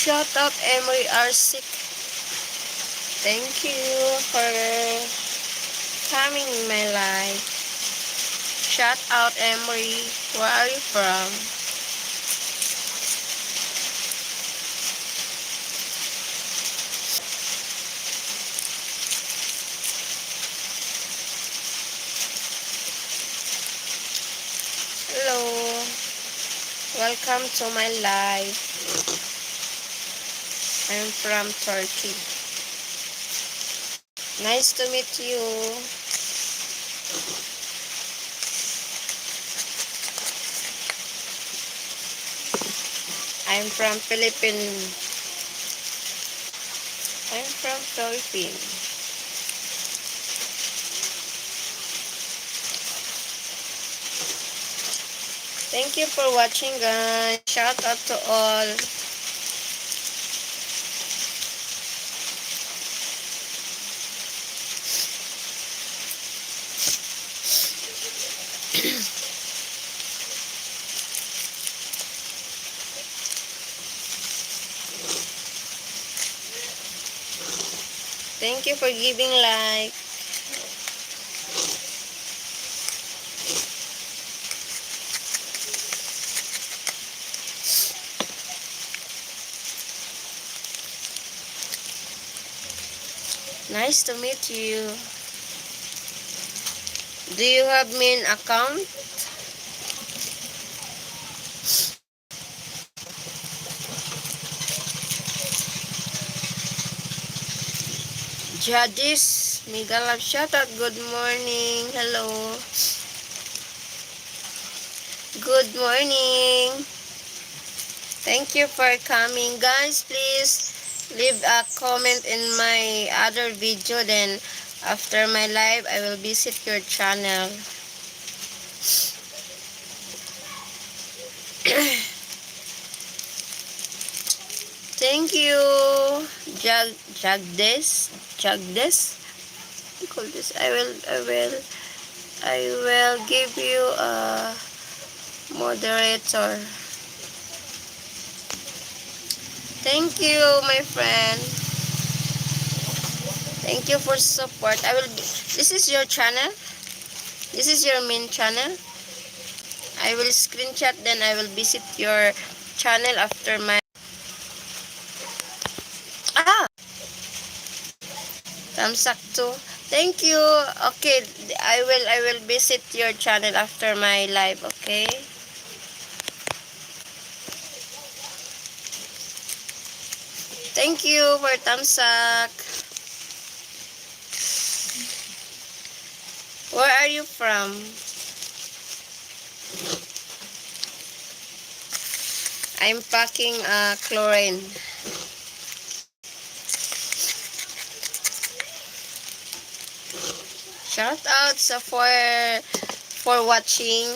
Shout out Emery R6. Thank you for coming in my life. Shout out Emery. Where are you from? Hello. Welcome to my life. I'm from Turkey. Nice to meet you. I'm from Philippines. I'm from Philippines. Thank you for watching, guys. Shout out to all. Thank you for giving like. Nice to meet you. Do you have main account? Jadis, mega love shout out. Good morning. Hello. Good morning. Thank you for coming. Guys, please leave a comment in my other video. Then after my live, I will visit your channel. Thank you, Jagdes. What do you call this? I will give you a moderator. Thank you, my friend. Thank you for support. This is your channel. This is your main channel. I will screenshot, then I will visit your channel after my thumbs up too. Thank you. Okay, I will visit your channel after my live, okay? Thank you for thumbs up. Where are you from? I'm packing chlorine. Shout out for watching.